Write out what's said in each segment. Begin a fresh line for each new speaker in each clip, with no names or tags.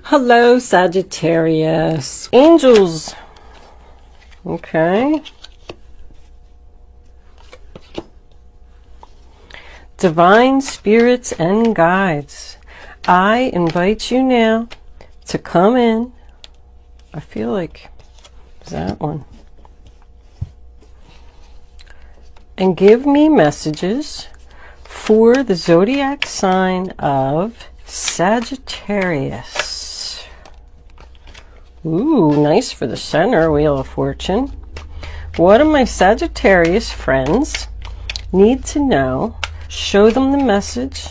Hello, Sagittarius. Angels. Okay. Divine spirits and guides, I invite you now to come in. I feel like it's that one. And give me messages for the zodiac sign of Sagittarius. Ooh, nice for the center, Wheel of Fortune. What do my Sagittarius friends need to know? Show them the message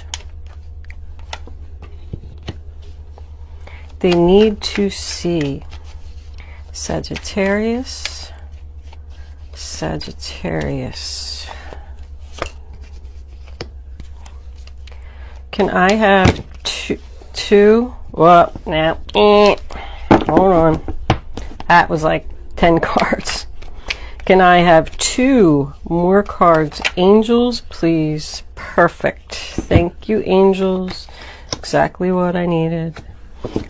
they need to see. Sagittarius, Sagittarius. Can I have two? Well, now, hold on. That was like 10 cards. Can I have 2 more cards? Angels, please. Perfect. Thank you, angels. Exactly what I needed.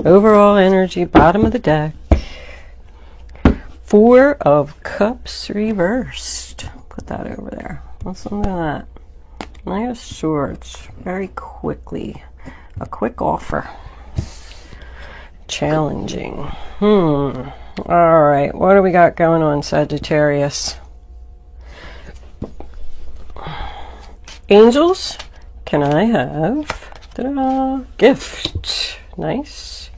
Overall energy, bottom of the deck. 4 of Cups reversed. Put that over there. Listen to that. Knight of Swords. Very quickly. A quick offer. Challenging. Alright, what do we got going on, Sagittarius? Angels, can I have gift? Nice.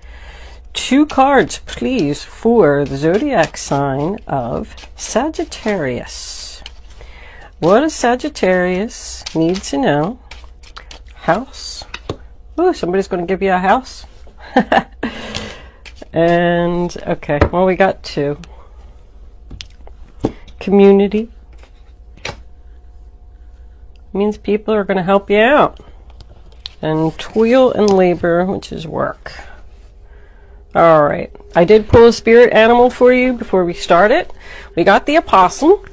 2 cards, please, for the zodiac sign of Sagittarius. What does Sagittarius need to know? House. Ooh, somebody's going to give you a house. And, okay, well, we got 2. Community. Means people are going to help you out. And toil and labor, which is work. Alright, I did pull a spirit animal for you before we started. We got the opossum.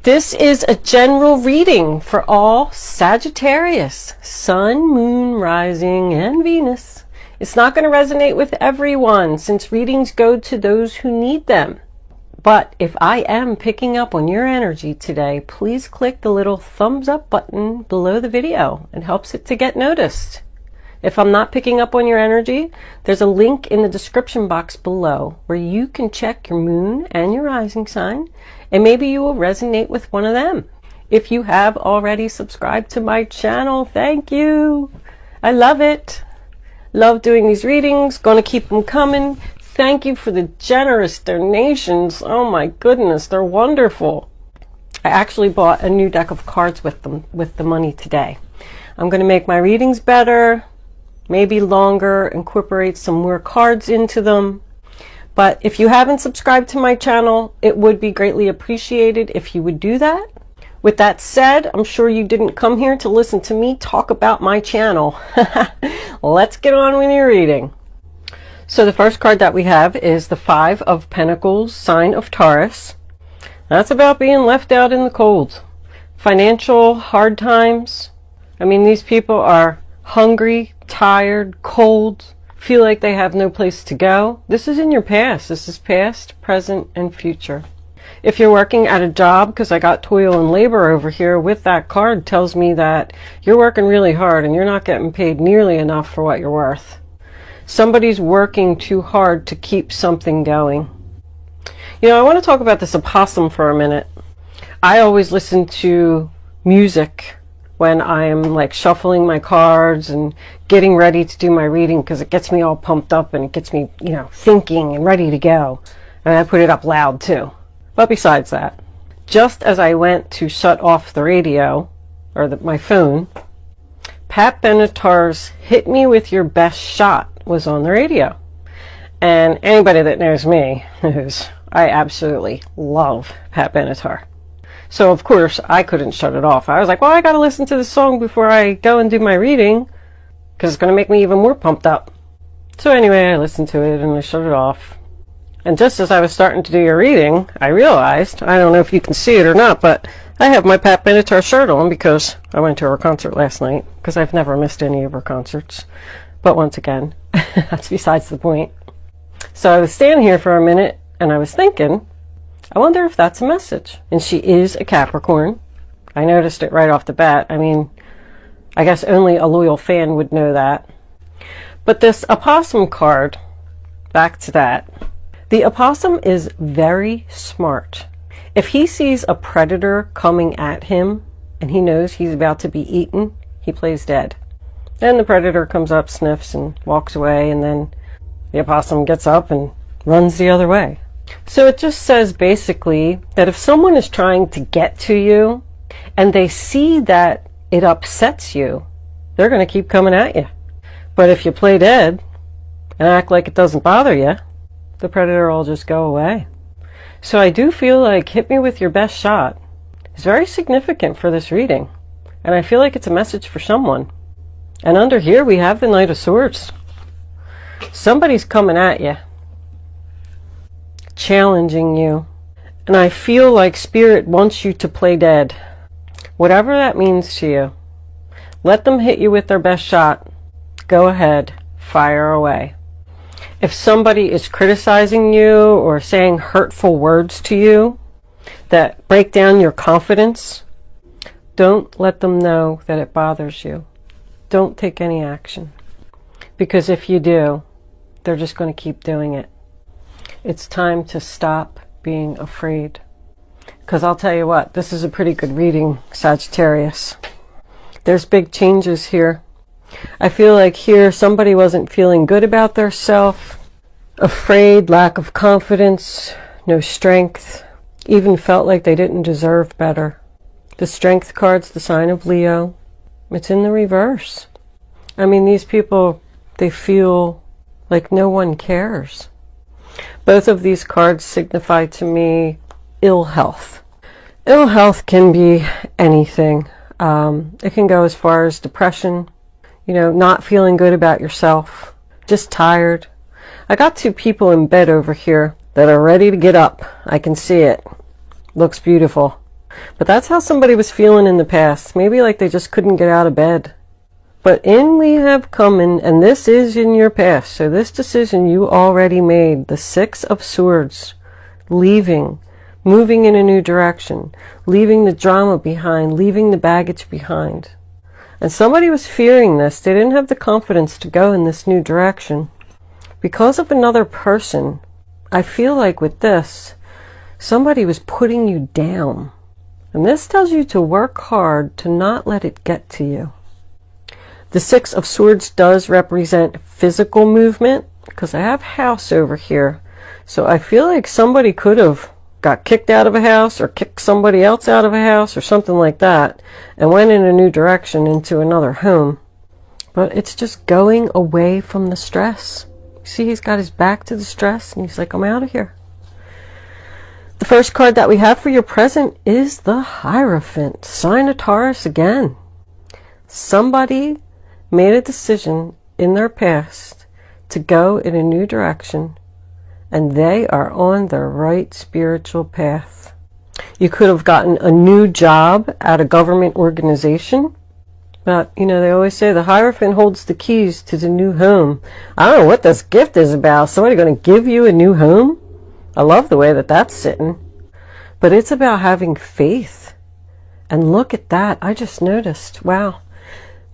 This is a general reading for all Sagittarius, Sun, Moon, Rising, and Venus. It's not going to resonate with everyone since readings go to those who need them. But if I am picking up on your energy today, please click the little thumbs up button below the video. It helps it to get noticed. If I'm not picking up on your energy, there's a link in the description box below where you can check your moon and your rising sign, and maybe you will resonate with one of them. If you have already subscribed to my channel, thank you. I love it. Love doing these readings. Going to keep them coming. Thank you for the generous donations. Oh my goodness, they're wonderful. I actually bought a new deck of cards with them, with the money today. I'm going to make my readings better, maybe longer, incorporate some more cards into them. But if you haven't subscribed to my channel, it would be greatly appreciated if you would do that. With that said, I'm sure you didn't come here to listen to me talk about my channel. Let's get on with your reading. So the first card that we have is the 5 of Pentacles, sign of Taurus. That's about being left out in the cold. Financial hard times. I mean, these people are hungry, tired, cold, feel like they have no place to go. This is in your past. This is past, present, and future. If you're working at a job, because I got toil and labor over here with that card, tells me that you're working really hard and you're not getting paid nearly enough for what you're worth. Somebody's working too hard to keep something going. You know, I want to talk about this opossum for a minute. I always listen to music when I'm like shuffling my cards and getting ready to do my reading because it gets me all pumped up and it gets me, you know, thinking and ready to go. And I put it up loud too. But besides that, just as I went to shut off the radio, or my phone, Pat Benatar's "Hit Me With Your Best Shot" was on the radio. And anybody that knows me knows I absolutely love Pat Benatar. So of course I couldn't shut it off. I was like, well, I gotta listen to this song before I go and do my reading, because it's gonna make me even more pumped up. So anyway, I listened to it and I shut it off. And just as I was starting to do your reading, I realized, I don't know if you can see it or not, but I have my Pat Benatar shirt on because I went to her concert last night, because I've never missed any of her concerts. But once again, That's besides the point. So I was standing here for a minute and I was thinking, I wonder if that's a message. And she is a Capricorn. I noticed it right off the bat. I mean, I guess only a loyal fan would know that. But this opossum card, back to that. The opossum is very smart. If he sees a predator coming at him and he knows he's about to be eaten, he plays dead. Then the predator comes up, sniffs, and walks away, and then the opossum gets up and runs the other way. So it just says basically that if someone is trying to get to you and they see that it upsets you, they're going to keep coming at you. But if you play dead and act like it doesn't bother you, the predator will just go away. So I do feel like hit me with your best shot is very significant for this reading. And I feel like it's a message for someone. And under here we have the Knight of Swords. Somebody's coming at you, challenging you. And I feel like Spirit wants you to play dead. Whatever that means to you. Let them hit you with their best shot. Go ahead, fire away. If somebody is criticizing you or saying hurtful words to you that break down your confidence, don't let them know that it bothers you. Don't take any action. Because if you do, they're just going to keep doing it. It's time to stop being afraid. Because I'll tell you what, this is a pretty good reading, Sagittarius. There's big changes here. I feel like here somebody wasn't feeling good about their self, afraid, lack of confidence, no strength, even felt like they didn't deserve better. The Strength card's the sign of Leo. It's in the reverse. I mean, these people, they feel like no one cares. Both of these cards signify to me ill health. Ill health can be anything. It can go as far as depression, you know, not feeling good about yourself, just tired. I got two people in bed over here that are ready to get up. I can see it. Looks beautiful. But that's how somebody was feeling in the past. Maybe like they just couldn't get out of bed. But in we have coming, and this is in your past. So this decision you already made, the Six of Swords, leaving, moving in a new direction, leaving the drama behind, leaving the baggage behind. And somebody was fearing this. They didn't have the confidence to go in this new direction. Because of another person, I feel like with this, somebody was putting you down. And this tells you to work hard to not let it get to you. The Six of Swords does represent physical movement, because I have house over here. So I feel like somebody could have got kicked out of a house or kicked somebody else out of a house or something like that and went in a new direction into another home. But it's just going away from the stress. See, he's got his back to the stress and he's like, I'm out of here. The first card that we have for your present is the Hierophant, sign of Taurus again. Somebody made a decision in their past to go in a new direction, and they are on the right spiritual path. You could have gotten a new job at a government organization, but you know, they always say the Hierophant holds the keys to the new home. I don't know what this gift is about. Somebody going to give you a new home? I love the way that that's sitting. But it's about having faith. And look at that. I just noticed. Wow.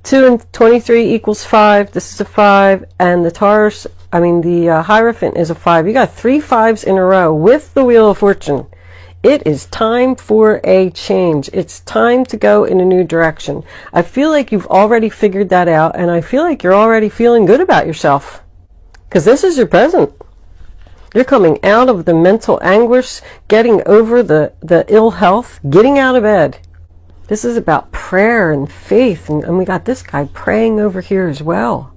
2 and 23 equals 5. This is a 5. And the the Hierophant is a 5. You got 3 5s in a row with the Wheel of Fortune. It is time for a change. It's time to go in a new direction. I feel like you've already figured that out. And I feel like you're already feeling good about yourself. Because this is your present. You're coming out of the mental anguish, getting over the ill health, getting out of bed. This is about prayer and faith. And we got this guy praying over here as well.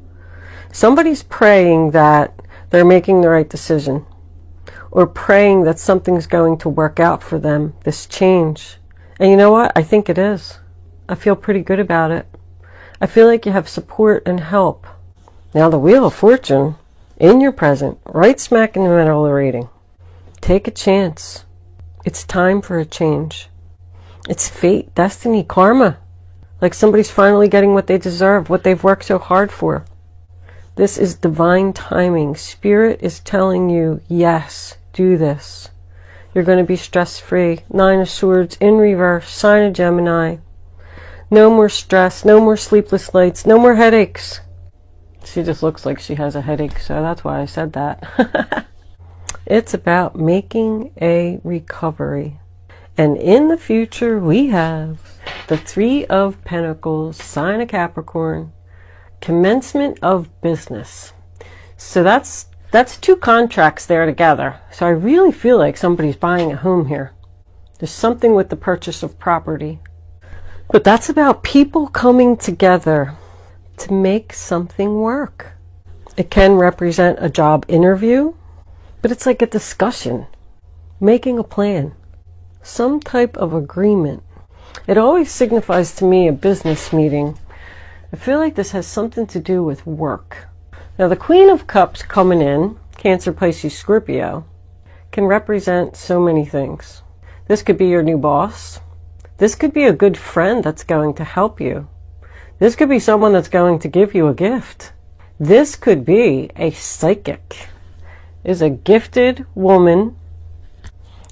Somebody's praying that they're making the right decision. Or praying that something's going to work out for them, this change. And you know what? I think it is. I feel pretty good about it. I feel like you have support and help. Now the Wheel of Fortune, in your present, right smack in the middle of the reading. Take a chance. It's time for a change. It's fate, destiny, karma. Like somebody's finally getting what they deserve, what they've worked so hard for. This is divine timing. Spirit is telling you, yes, do this. You're going to be stress-free. 9 of Swords in reverse, sign of Gemini. No more stress, no more sleepless nights, no more headaches. She just looks like she has a headache, so that's why I said that. It's about making a recovery. And in the future, we have the 3 of Pentacles, sign of Capricorn, commencement of business. So that's 2 contracts there together. So I really feel like somebody's buying a home here. There's something with the purchase of property. But that's about people coming together to make something work. It can represent a job interview, but it's like a discussion, making a plan, some type of agreement. It always signifies to me a business meeting. I feel like this has something to do with work. Now the Queen of Cups coming in, Cancer, Pisces, Scorpio, can represent so many things. This could be your new boss. This could be a good friend that's going to help you. This could be someone that's going to give you a gift. This could be a psychic. Is a gifted woman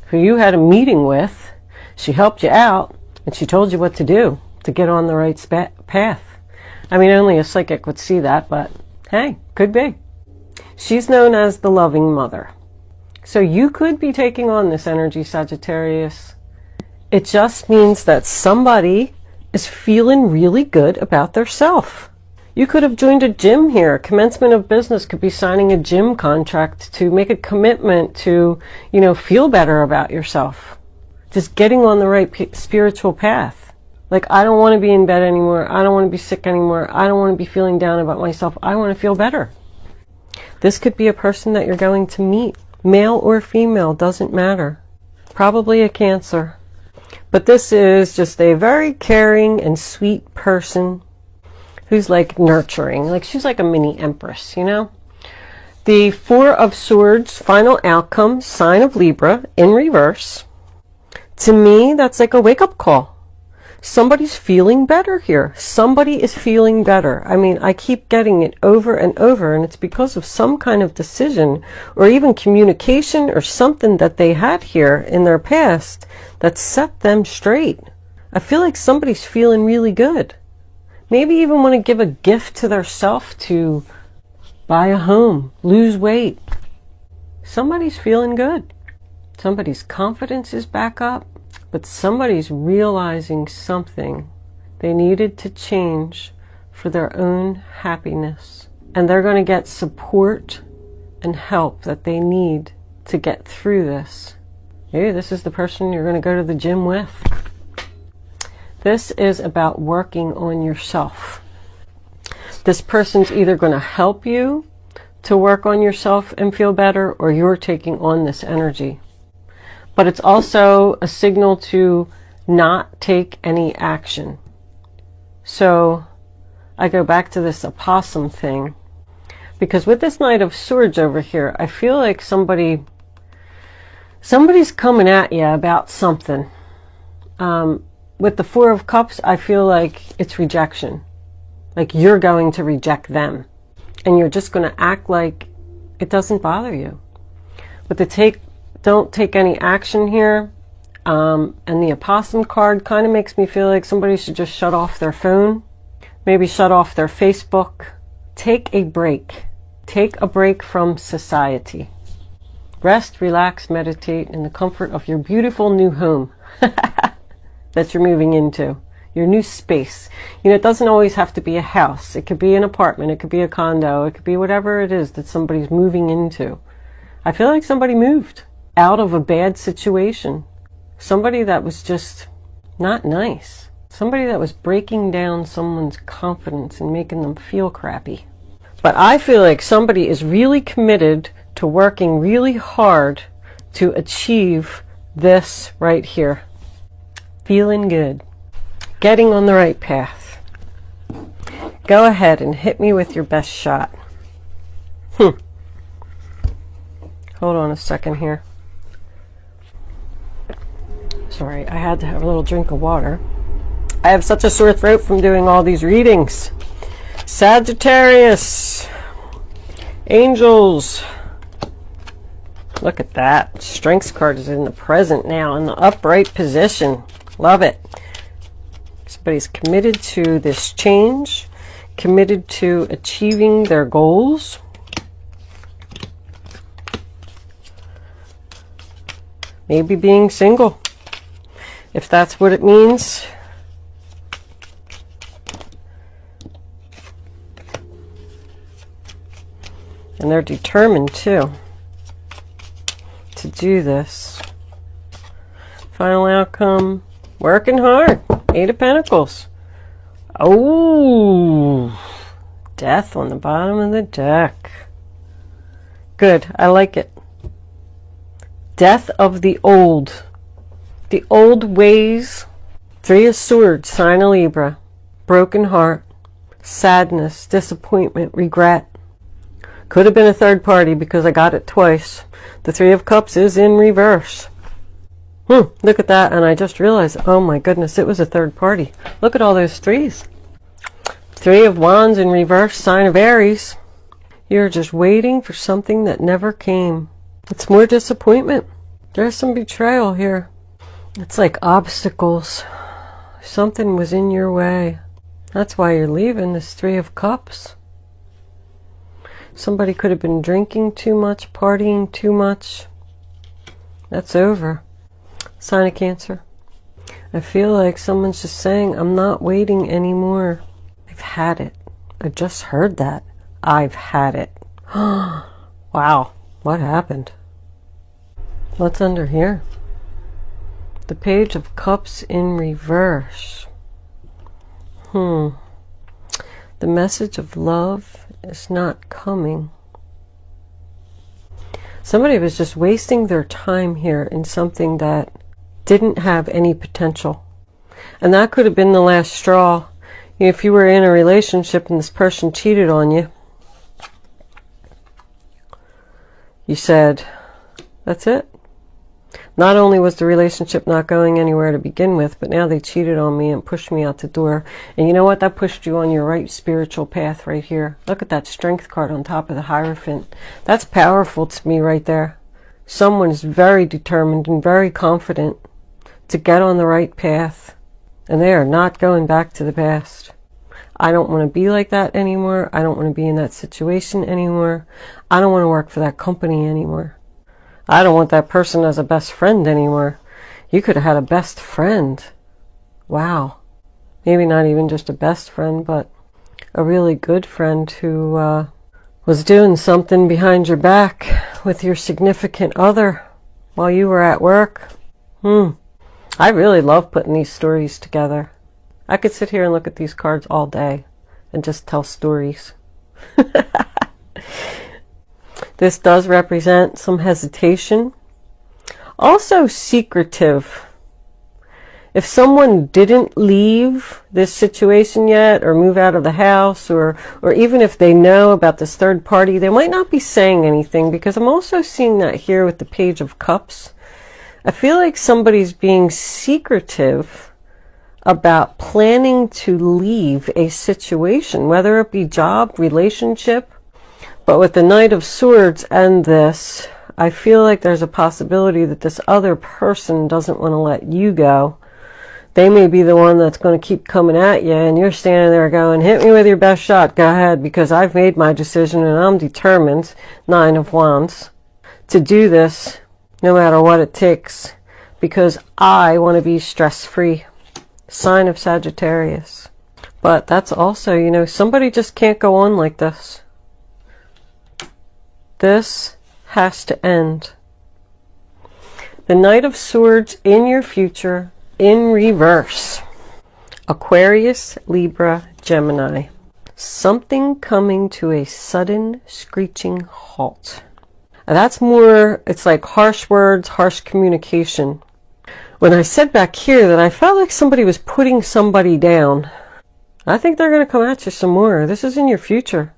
who you had a meeting with. She helped you out and she told you what to do to get on the right path. I mean, only a psychic would see that, but hey, could be. She's known as the loving mother. So you could be taking on this energy, Sagittarius. It just means that somebody is feeling really good about their self. You could have joined a gym here. Commencement of business could be signing a gym contract to make a commitment to, feel better about yourself. Just getting on the right spiritual path. Like, I don't want to be in bed anymore. I don't want to be sick anymore. I don't want to be feeling down about myself. I want to feel better. This could be a person that you're going to meet. Male or female, doesn't matter. Probably a Cancer. But this is just a very caring and sweet person who's like nurturing. Like she's like a mini empress, The 4 of Swords, final outcome, sign of Libra in reverse. To me, that's like a wake-up call. Somebody's feeling better here. Somebody is feeling better. I mean, I keep getting it over and over, and it's because of some kind of decision or even communication or something that they had here in their past that set them straight. I feel like somebody's feeling really good. Maybe even want to give a gift to their self to buy a home, lose weight. Somebody's feeling good. Somebody's confidence is back up, but somebody's realizing something they needed to change for their own happiness. And they're going to get support and help that they need to get through this. Maybe this is the person you're going to go to the gym with. This is about working on yourself. This person's either going to help you to work on yourself and feel better, or you're taking on this energy. But it's also a signal to not take any action. So I go back to this opossum thing, because with this Knight of Swords over here, I feel like somebody's coming at you about something. With the 4 of Cups, I feel like it's rejection. Like you're going to reject them. And you're just going to act like it doesn't bother you. But the don't take any action here. And the opossum card kind of makes me feel like somebody should just shut off their phone. Maybe shut off their Facebook. Take a break. Take a break from society. Rest, relax, meditate in the comfort of your beautiful new home that you're moving into. Your new space. It doesn't always have to be a house. It could be an apartment. It could be a condo. It could be whatever it is that somebody's moving into. I feel like somebody moved out of a bad situation. Somebody that was just not nice. Somebody that was breaking down someone's confidence and making them feel crappy. But I feel like somebody is really committed to working really hard to achieve this right here. Feeling good. Getting on the right path. Go ahead and hit me with your best shot. Hold on a second here. Sorry, I had to have a little drink of water. I have such a sore throat from doing all these readings. Sagittarius, Angels. Look at that. Strength card is in the present now, in the upright position. Love it. Somebody's committed to this change, committed to achieving their goals. Maybe being single, if that's what it means. And they're determined too to do this. Final outcome, working hard. 8 of Pentacles. Oh, Death on the bottom of the deck. Good, I like it. Death of the old ways. 3 of Swords, sign of Libra. Broken heart, sadness, disappointment, regret. Could have been a third party because I got it twice. The 3 of Cups is in reverse. Look at that, and I just realized, oh my goodness, it was a third party. Look at all those 3s. 3 of Wands in reverse, sign of Aries. You're just waiting for something that never came. It's more disappointment. There's some betrayal here. It's like obstacles. Something was in your way. That's why you're leaving, this 3 of Cups. Somebody could have been drinking too much, partying too much. That's over. Sign of Cancer. I feel like someone's just saying, I'm not waiting anymore. I've had it. I just heard that. I've had it. Wow. What happened? What's under here? The Page of Cups in reverse. The message of love is not coming. Somebody was just wasting their time here in something that didn't have any potential. And that could have been the last straw. If you were in a relationship and this person cheated on you, you said, that's it. Not only was the relationship not going anywhere to begin with, but now they cheated on me and pushed me out the door. And you know what? That pushed you on your right spiritual path right here. Look at that Strength card on top of the Hierophant. That's powerful to me right there. Someone is very determined and very confident to get on the right path. And they are not going back to the past. I don't want to be like that anymore. I don't want to be in that situation anymore. I don't want to work for that company anymore. I don't want that person as a best friend anymore. You could have had a best friend. Wow. Maybe not even just a best friend, but a really good friend who was doing something behind your back with your significant other while you were at work. I really love putting these stories together. I could sit here and look at these cards all day and just tell stories. This does represent some hesitation. Also secretive. If someone didn't leave this situation yet or move out of the house, or even if they know about this third party, they might not be saying anything, because I'm also seeing that here with the Page of Cups. I feel like somebody's being secretive about planning to leave a situation, whether it be job, relationship. But with the Knight of Swords and this, I feel like there's a possibility that this other person doesn't want to let you go. They may be the one that's going to keep coming at you, and you're standing there going, hit me with your best shot, go ahead, because I've made my decision and I'm determined, 9 of Wands, to do this no matter what it takes, because I want to be stress-free. Sign of Sagittarius. But that's also, you know, somebody just can't go on like this. This has to end. The Knight of Swords in your future in reverse. Aquarius, Libra, Gemini. Something coming to a sudden screeching halt. And that's more, it's like harsh words, harsh communication. When I said back here that I felt like somebody was putting somebody down, I think they're going to come at you some more. This is in your future.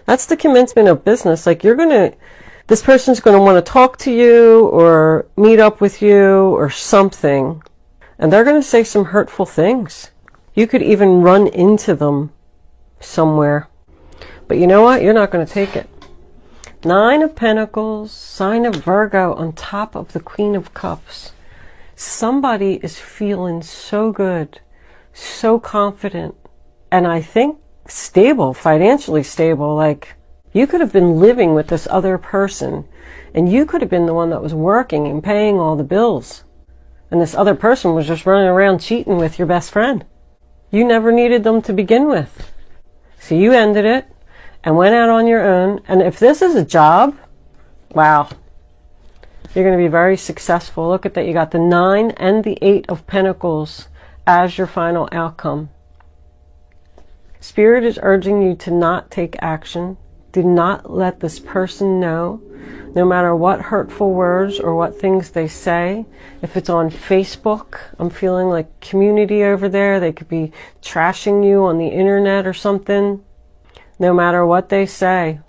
That's the commencement of business. Like this person's going to want to talk to you or meet up with you or something. And they're going to say some hurtful things. You could even run into them somewhere. But you know what? You're not going to take it. Nine of Pentacles, sign of Virgo on top of the Queen of Cups. Somebody is feeling so good, so confident, and I think stable, financially stable. Like, you could have been living with this other person, and you could have been the one that was working and paying all the bills. And this other person was just running around cheating with your best friend. You never needed them to begin with. So you ended it and went out on your own. And if this is a job, wow, you're going to be very successful. Look at that. You got the 9 and the 8 of Pentacles as your final outcome. Spirit is urging you to not take action. Do not let this person know, no matter what hurtful words or what things they say. If it's on Facebook, I'm feeling like community over there. They could be trashing you on the internet or something. No matter what they say,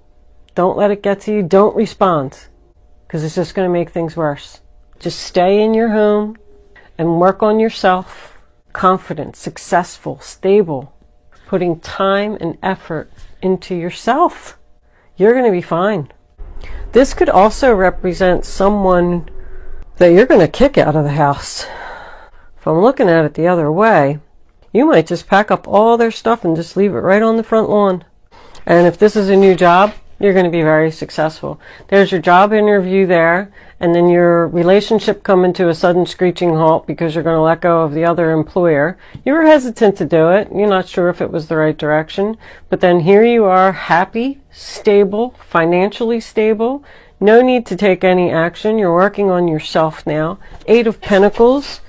don't let it get to you. Don't respond, because it's just going to make things worse. Just stay in your home and work on yourself. Confident, successful, stable, putting time and effort into yourself. You're going to be fine. This could also represent someone that you're going to kick out of the house. If I'm looking at it the other way, you might just pack up all their stuff and just leave it right on the front lawn. And if this is a new job, you're going to be very successful. There's your job interview there, and then your relationship coming to a sudden screeching halt because you're going to let go of the other employer. You were hesitant to do it. You're not sure if it was the right direction. But then here you are, happy, stable, financially stable. No need to take any action. You're working on yourself now. 8 of Pentacles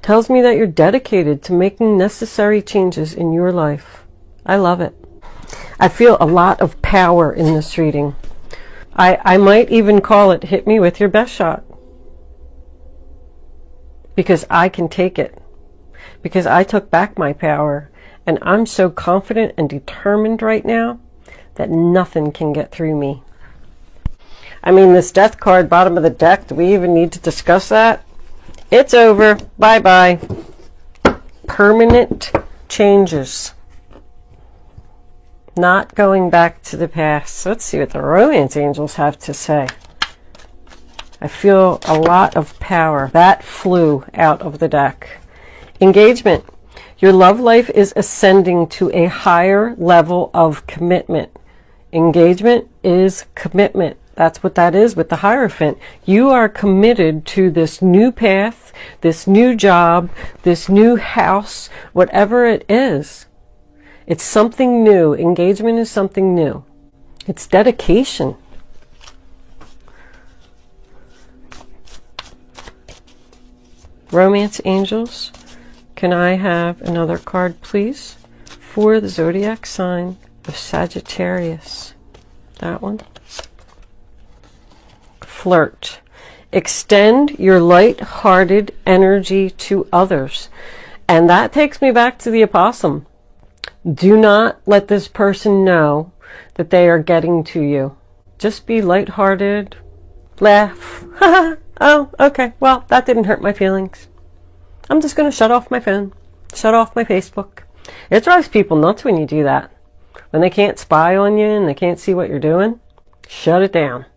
tells me that you're dedicated to making necessary changes in your life. I love it. I feel a lot of power in this reading. I might even call it hit me with your best shot. Because I can take it. Because I took back my power. And I'm so confident and determined right now that nothing can get through me. I mean, this death card, bottom of the deck, do we even need to discuss that? It's over. Bye-bye. Permanent changes. Not going back to the past. Let's see what the romance angels have to say. I feel a lot of power. That flew out of the deck. Engagement. Your love life is ascending to a higher level of commitment. Engagement is commitment. That's what that is with the Hierophant. You are committed to this new path, this new job, this new house, whatever it is. It's something new. Engagement is something new. It's dedication. Romance angels, can I have another card, please? For the zodiac sign of Sagittarius. That one. Flirt. Extend your light-hearted energy to others. And that takes me back to the opossum. Do not let this person know that they are getting to you. Just be lighthearted. Laugh. Oh, okay. Well, that didn't hurt my feelings. I'm just going to shut off my phone. Shut off my Facebook. It drives people nuts when you do that. When they can't spy on you and they can't see what you're doing, shut it down.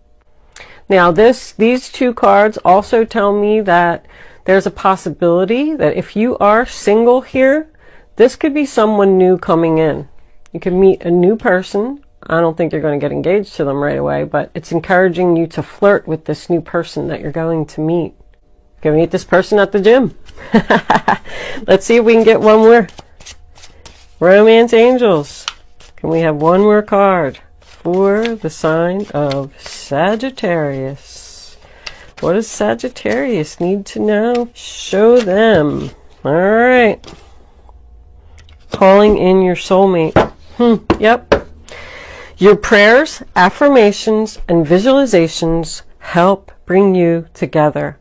Now, these two cards also tell me that there's a possibility that if you are single here, this could be someone new coming in. You could meet a new person. I don't think you're going to get engaged to them right away, but it's encouraging you to flirt with this new person that you're going to meet. Go meet this person at the gym. Let's see if we can get one more. Romance angels. Can we have one more card for the sign of Sagittarius? What does Sagittarius need to know? Show them. All right. Calling in your soulmate. Yep. Your prayers, affirmations, and visualizations help bring you together.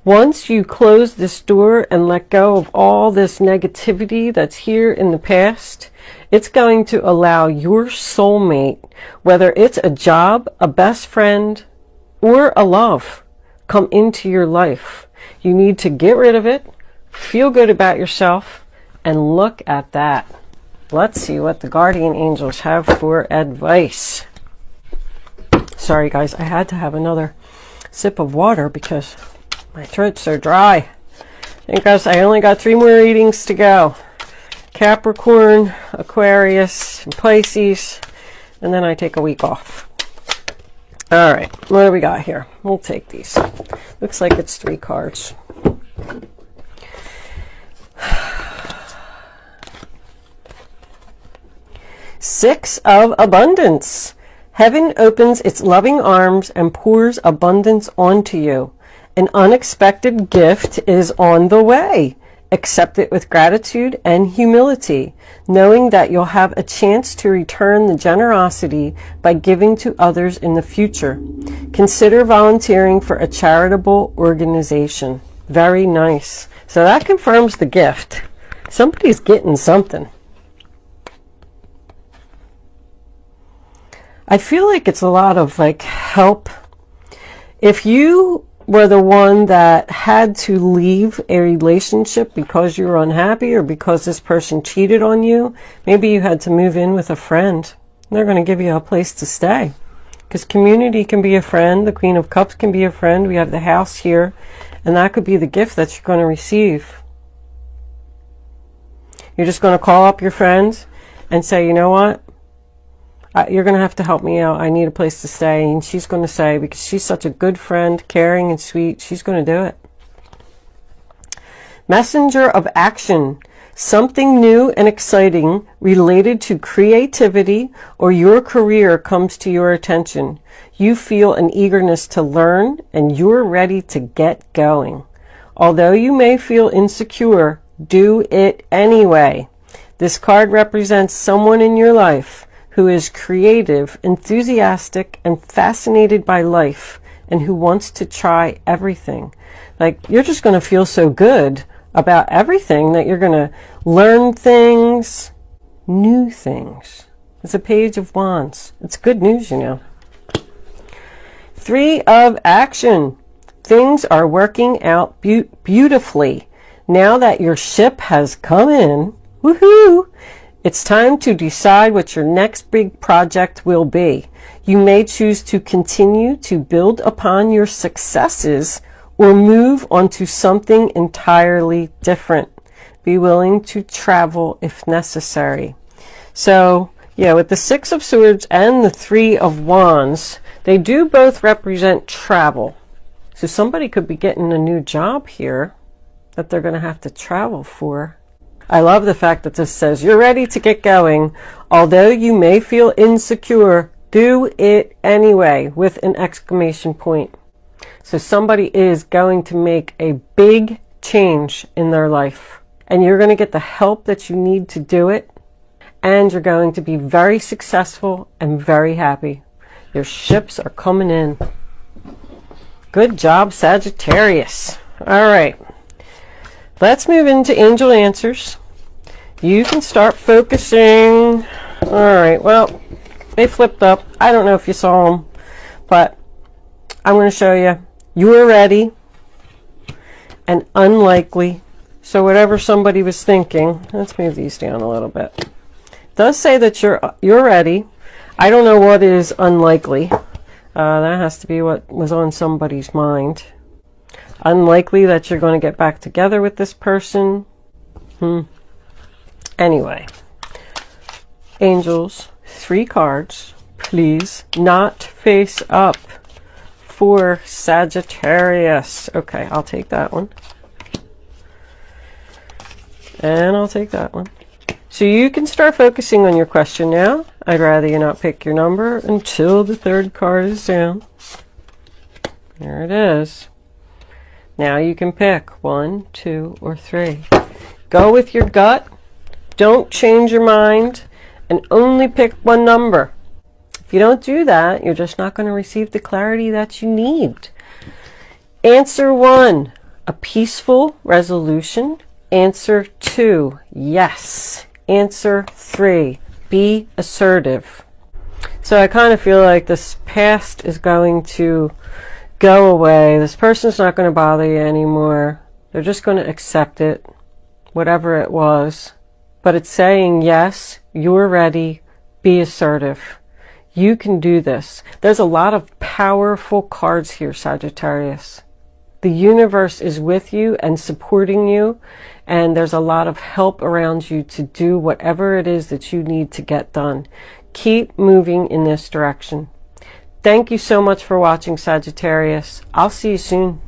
Once you close this door and let go of all this negativity that's here in the past, it's going to allow your soulmate, whether it's a job, a best friend, or a love, come into your life. You need to get rid of it, feel good about yourself, and look at that. Let's see what the guardian angels have for advice. Sorry guys, I had to have another sip of water because my throat's so dry. And guys, I only got 3 more readings to go. Capricorn, Aquarius, and Pisces, and then I take a week off. All right, what do we got here? We'll take these. Looks like it's 3 cards. Six of Abundance. Heaven opens its loving arms and pours abundance onto you. An unexpected gift is on the way. Accept it with gratitude and humility, knowing that you'll have a chance to return the generosity by giving to others in the future. Consider volunteering for a charitable organization. Very nice. So that confirms the gift. Somebody's getting something. I feel like it's a lot of like help. If you were the one that had to leave a relationship because you were unhappy or because this person cheated on you, maybe you had to move in with a friend. They're going to give you a place to stay. Because community can be a friend. The Queen of Cups can be a friend. We have the house here. And that could be the gift that you're going to receive. You're just going to call up your friends and say, you know what? You're going to have to help me out. I need a place to stay. And she's going to say, because she's such a good friend, caring and sweet, she's going to do it. Messenger of action. Something new and exciting related to creativity or your career comes to your attention. You feel an eagerness to learn and you're ready to get going. Although you may feel insecure, do it anyway. This card represents someone in your life who is creative, enthusiastic, and fascinated by life, and who wants to try everything. Like, you're just going to feel so good about everything that you're going to learn things, new things. It's a Page of Wands. It's good news, you know. 3 of Action. Things are working out beautifully. Now that your ship has come in, woohoo! It's time to decide what your next big project will be. You may choose to continue to build upon your successes or move on to something entirely different. Be willing to travel if necessary. So, yeah, with the 6 of Swords and the 3 of Wands, they do both represent travel. So somebody could be getting a new job here that they're going to have to travel for. I love the fact that this says, you're ready to get going. Although you may feel insecure, do it anyway, with an exclamation point. So somebody is going to make a big change in their life. And you're going to get the help that you need to do it. And you're going to be very successful and very happy. Your ships are coming in. Good job, Sagittarius. All right. Let's move into angel answers. You can start focusing. All right, well, they flipped up. I don't know if you saw them, but I'm going to show you. You are ready and unlikely. So whatever somebody was thinking, let's move these down a little bit. It does say that you're ready. I don't know what is unlikely. That has to be what was on somebody's mind. Unlikely that you're going to get back together with this person. Anyway, angels, 3 cards, please, not face up for Sagittarius. Okay, I'll take that one. And I'll take that one. So you can start focusing on your question now. I'd rather you not pick your number until the 3rd card is down. There it is. Now you can pick 1, 2, or 3. Go with your gut. Don't change your mind. And only pick one number. If you don't do that, you're just not going to receive the clarity that you need. Answer 1, a peaceful resolution. Answer 2, yes. Answer 3, be assertive. So I kind of feel like this past is going to go away. This person's not going to bother you anymore. They're just going to accept it, whatever it was. But it's saying, yes, you're ready. Be assertive. You can do this. There's a lot of powerful cards here, Sagittarius. The universe is with you and supporting you, and there's a lot of help around you to do whatever it is that you need to get done. Keep moving in this direction. Thank you so much for watching, Sagittarius. I'll see you soon.